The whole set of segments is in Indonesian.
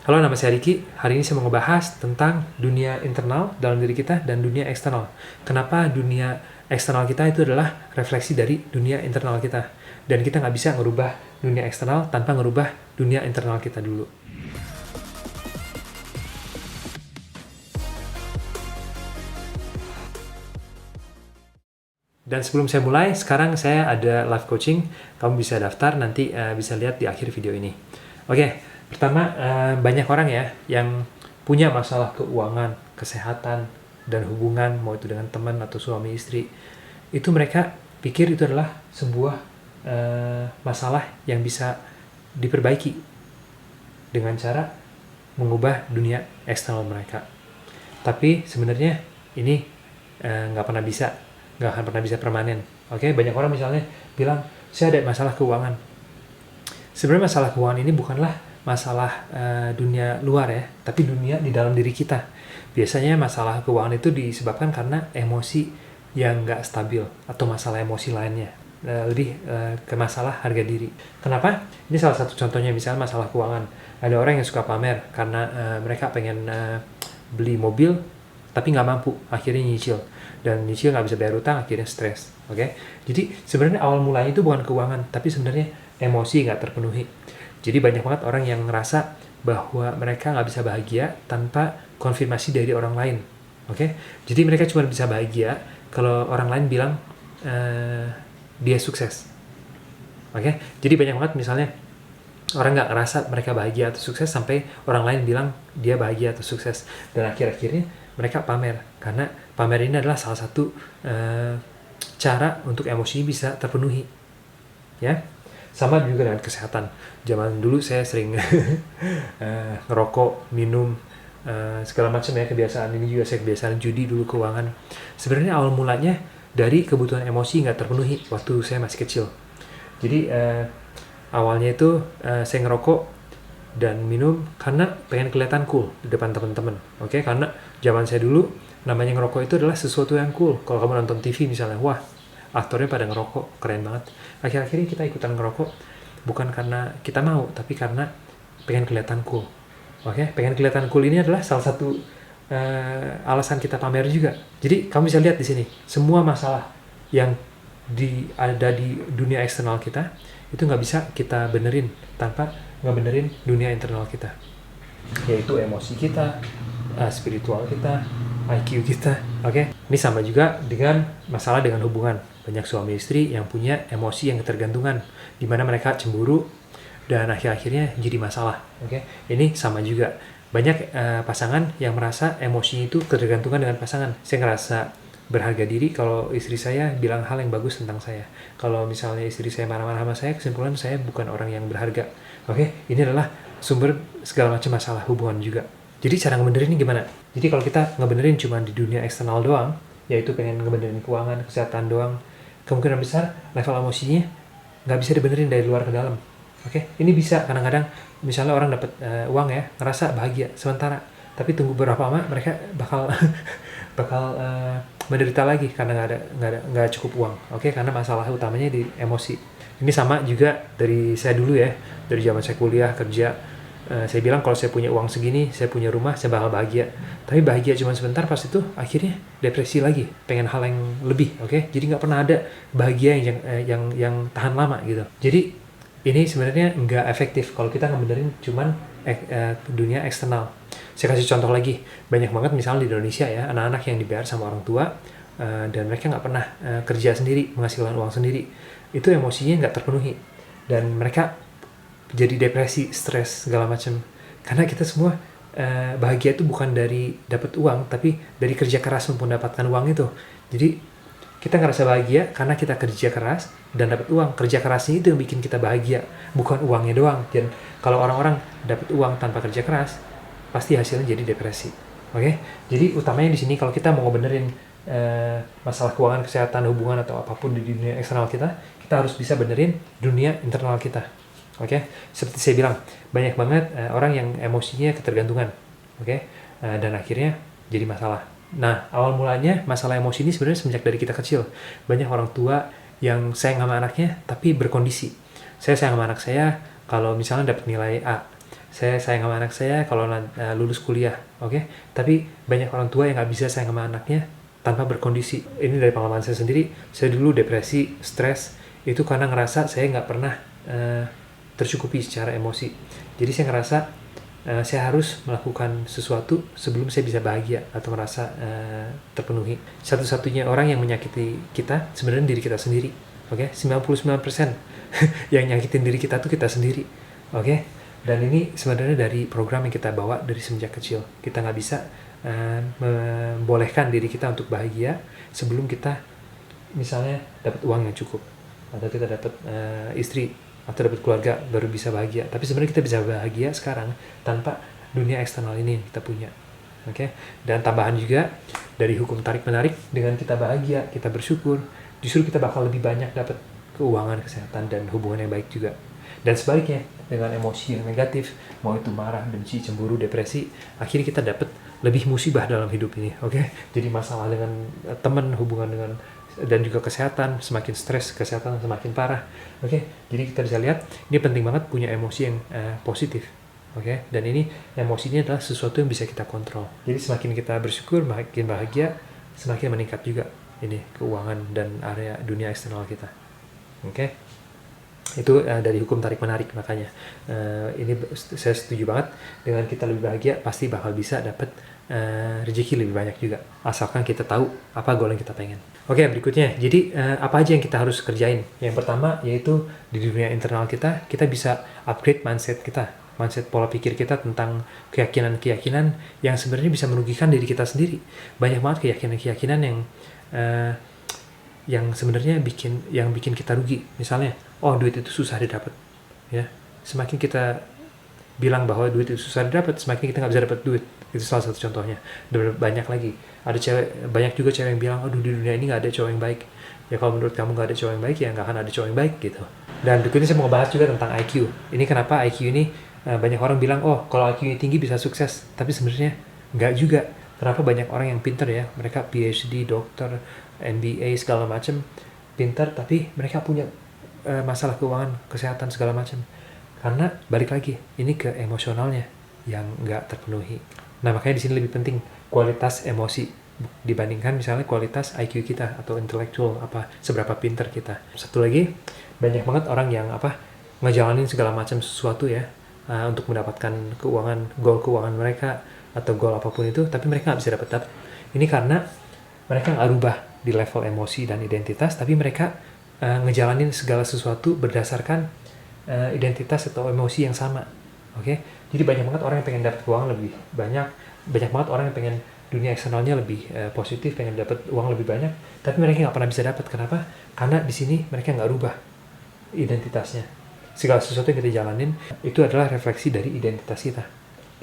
Halo, nama saya Riki. Hari ini saya mau ngebahas tentang dunia internal dalam diri kita dan dunia eksternal. Kenapa dunia eksternal kita itu adalah refleksi dari dunia internal kita. Dan kita nggak bisa ngerubah dunia eksternal tanpa ngerubah dunia internal kita dulu. Dan sebelum saya mulai, sekarang saya ada live coaching. Kamu bisa daftar, nanti bisa lihat di akhir video ini. Oke, pertama banyak orang ya yang punya masalah keuangan, kesehatan, dan hubungan, mau itu dengan teman atau suami istri. Itu mereka pikir itu adalah sebuah masalah yang bisa diperbaiki dengan cara mengubah dunia eksternal mereka. Tapi sebenarnya ini nggak akan pernah bisa permanen. Oke, banyak orang misalnya bilang, saya ada masalah keuangan. Sebenarnya masalah keuangan ini bukanlah masalah dunia luar ya, tapi dunia di dalam diri kita. Biasanya masalah keuangan itu disebabkan karena emosi yang nggak stabil atau masalah emosi lainnya. Lebih ke masalah harga diri. Kenapa? Ini salah satu contohnya, misalnya masalah keuangan. Ada orang yang suka pamer karena mereka pengen beli mobil tapi nggak mampu, akhirnya nyicil. Dan nyicil nggak bisa bayar utang, akhirnya stres. Oke? Jadi sebenarnya awal mulanya itu bukan keuangan, tapi sebenarnya emosi nggak terpenuhi. Jadi banyak banget orang yang ngerasa bahwa mereka nggak bisa bahagia tanpa konfirmasi dari orang lain. Oke? Jadi mereka cuma bisa bahagia kalau orang lain bilang dia sukses. Oke? Jadi banyak banget misalnya orang nggak ngerasa mereka bahagia atau sukses sampai orang lain bilang dia bahagia atau sukses. Dan akhir-akhirnya mereka pamer, karena pamer ini adalah salah satu cara untuk emosi bisa terpenuhi. Ya, sama juga dengan kesehatan. Zaman dulu saya sering ngerokok, minum, segala macam ya, kebiasaan ini juga saya kebiasaan judi dulu, keuangan. Sebenarnya awal mulanya dari kebutuhan emosi nggak terpenuhi waktu saya masih kecil. Jadi awalnya itu saya ngerokok dan minum karena pengen kelihatan cool di depan teman-teman. Oke, karena zaman saya dulu namanya ngerokok itu adalah sesuatu yang cool. Kalau kamu nonton TV misalnya, wah, aktornya pada ngerokok, keren banget. Akhir-akhirnya kita ikutan ngerokok bukan karena kita mau, tapi karena pengen kelihatan cool. Oke, pengen kelihatan cool ini adalah salah satu alasan kita pamer juga. Jadi kamu bisa lihat di sini, semua masalah yang ada di dunia eksternal kita itu nggak bisa kita benerin tanpa ngebenerin dunia internal kita, yaitu emosi kita, spiritual kita, IQ kita. Oke? Ini sama juga dengan masalah dengan hubungan. Banyak suami istri yang punya emosi yang ketergantungan, di mana mereka cemburu dan akhir-akhirnya jadi masalah. Oke? Ini sama juga. Banyak pasangan yang merasa emosinya itu ketergantungan dengan pasangan. Saya ngerasa berharga diri kalau istri saya bilang hal yang bagus tentang saya. Kalau misalnya istri saya marah-marah sama saya, kesimpulan saya bukan orang yang berharga. Oke? Ini adalah sumber segala macam masalah hubungan juga. Jadi cara ngebenerin ini gimana? Jadi kalau kita ngebenerin cuma di dunia eksternal doang, yaitu pengen ngebenerin keuangan, kesehatan doang, kemungkinan besar level emosinya nggak bisa dibenerin dari luar ke dalam. Oke? Ini bisa kadang-kadang, misalnya orang dapat uang ya, ngerasa bahagia sementara, tapi tunggu beberapa lama mereka bakal menderita lagi karena nggak cukup uang. Oke? Karena masalah utamanya di emosi. Ini sama juga dari saya dulu ya, dari zaman saya kuliah, kerja. Saya bilang kalau saya punya uang segini, saya punya rumah, saya bakal bahagia. Tapi bahagia cuma sebentar, pas itu akhirnya depresi lagi, pengen hal yang lebih. Oke? Jadi nggak pernah ada bahagia yang tahan lama gitu. Jadi ini sebenarnya nggak efektif kalau kita ngebenerin cuman dunia eksternal. Saya kasih contoh lagi, banyak banget misalnya di Indonesia ya, anak-anak yang dibayar sama orang tua dan mereka nggak pernah kerja sendiri, menghasilkan uang sendiri. Itu emosinya nggak terpenuhi dan mereka jadi depresi, stres, segala macam. Karena kita semua bahagia itu bukan dari dapat uang, tapi dari kerja keras untuk mendapatkan uang itu. Jadi kita ngerasa bahagia karena kita kerja keras dan dapat uang. Kerja kerasnya itu yang bikin kita bahagia, bukan uangnya doang. Dan kalau orang-orang dapat uang tanpa kerja keras, pasti hasilnya jadi depresi. Oke? Jadi utamanya di sini kalau kita mau ngebenerin masalah keuangan, kesehatan, hubungan atau apapun di dunia eksternal kita harus bisa benerin dunia internal kita. Oke? Seperti saya bilang, banyak banget orang yang emosinya ketergantungan. Oke? Dan akhirnya jadi masalah. Nah, awal mulanya masalah emosi ini sebenarnya semenjak dari kita kecil. Banyak orang tua yang sayang sama anaknya tapi berkondisi. Saya sayang sama anak saya kalau misalnya dapat nilai A. saya sayang sama anak saya kalau lulus kuliah, oke? Tapi banyak orang tua yang nggak bisa sayang sama anaknya tanpa berkondisi. Ini dari pengalaman saya sendiri. Saya dulu depresi, stres, itu karena ngerasa saya nggak pernah tercukupi secara emosi. Jadi saya ngerasa saya harus melakukan sesuatu sebelum saya bisa bahagia atau merasa terpenuhi. Satu-satunya orang yang menyakiti kita sebenarnya diri kita sendiri. Oke, 99% yang nyakitin diri kita tuh kita sendiri. Oke, dan ini sebenarnya dari program yang kita bawa dari semenjak kecil. Kita nggak bisa membolehkan diri kita untuk bahagia sebelum kita misalnya dapat uang yang cukup, atau kita dapat istri atau dapat keluarga baru bisa bahagia. Tapi sebenarnya kita bisa bahagia sekarang tanpa dunia eksternal ini yang kita punya. Oke? Dan tambahan juga dari hukum tarik menarik, dengan kita bahagia, kita bersyukur, justru kita bakal lebih banyak dapat keuangan, kesehatan, dan hubungan yang baik juga. Dan sebaliknya, dengan emosi yang negatif, mau itu marah, benci, cemburu, depresi, akhirnya kita dapat lebih musibah dalam hidup ini. Oke? Jadi masalah dengan teman, hubungan dengan dan juga kesehatan, semakin stres, kesehatan semakin parah. Oke, jadi kita bisa lihat ini penting banget punya emosi yang positif. Oke, dan ini emosinya adalah sesuatu yang bisa kita kontrol. Jadi semakin kita bersyukur, makin bahagia, semakin meningkat juga ini keuangan dan area dunia eksternal kita. Oke, itu dari hukum tarik menarik. Makanya ini saya setuju banget, dengan kita lebih bahagia pasti bakal bisa dapat rezeki lebih banyak juga, asalkan kita tahu apa goal yang kita pengen. Oke, berikutnya, jadi apa aja yang kita harus kerjain? Yang pertama yaitu di dunia internal kita bisa upgrade mindset kita, mindset pola pikir kita tentang keyakinan-keyakinan yang sebenarnya bisa merugikan diri kita sendiri. Banyak banget keyakinan-keyakinan yang sebenarnya bikin kita rugi. Misalnya, oh duit itu susah didapat, ya. Semakin kita bilang bahwa duit itu susah didapat, semakin kita nggak bisa dapat duit. Itu salah satu contohnya. Dan banyak lagi. Banyak juga cewek yang bilang, aduh di dunia ini nggak ada cowok yang baik. Ya kalau menurut kamu nggak ada cowok yang baik, ya nggak akan ada cowok yang baik gitu. Dan berikutnya saya mau bahas juga tentang IQ. Ini kenapa IQ ini banyak orang bilang, oh kalau IQ-nya tinggi bisa sukses. Tapi sebenarnya nggak juga. Kenapa banyak orang yang pintar ya, mereka PhD, dokter, MBA segala macam, pintar, tapi mereka punya masalah keuangan, kesehatan segala macam. Karena balik lagi, ini ke emosionalnya yang nggak terpenuhi. Nah makanya di sini lebih penting kualitas emosi dibandingkan misalnya kualitas IQ kita atau intelektual, seberapa pintar kita. Satu lagi, banyak banget orang yang ngejalanin segala macam sesuatu ya untuk mendapatkan goal keuangan mereka atau goal apapun itu, tapi mereka nggak bisa dapat. Ini karena mereka nggak rubah di level emosi dan identitas, tapi mereka ngejalanin segala sesuatu berdasarkan identitas atau emosi yang sama. Oke, jadi banyak banget orang yang pengen dapat uang lebih banyak banget orang yang pengen dunia eksternalnya lebih positif, pengen dapat uang lebih banyak, tapi mereka nggak pernah bisa dapat. Kenapa? Karena di sini mereka nggak rubah identitasnya. Segala sesuatu yang kita jalanin itu adalah refleksi dari identitas kita.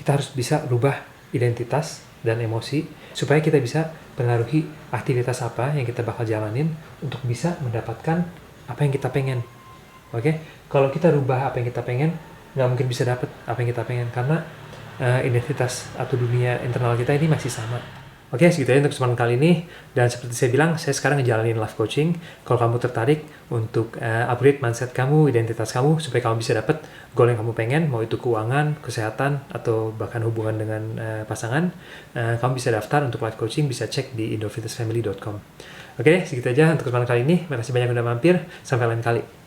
Kita harus bisa rubah identitas dan emosi supaya kita bisa pengaruhi aktivitas apa yang kita bakal jalanin untuk bisa mendapatkan apa yang kita pengen. Oke, kalau kita rubah apa yang kita pengen, nggak mungkin bisa dapat apa yang kita pengen, karena identitas atau dunia internal kita ini masih sama. Oke, segitu aja untuk kesempatan kali ini. Dan seperti saya bilang, saya sekarang ngejalanin life coaching. Kalau kamu tertarik untuk upgrade mindset kamu, identitas kamu, supaya kamu bisa dapat goal yang kamu pengen, mau itu keuangan, kesehatan, atau bahkan hubungan dengan pasangan, kamu bisa daftar untuk life coaching, bisa cek di indofitusfamily.com. Oke, segitu aja untuk kesempatan kali ini. Makasih banyak udah mampir. Sampai lain kali.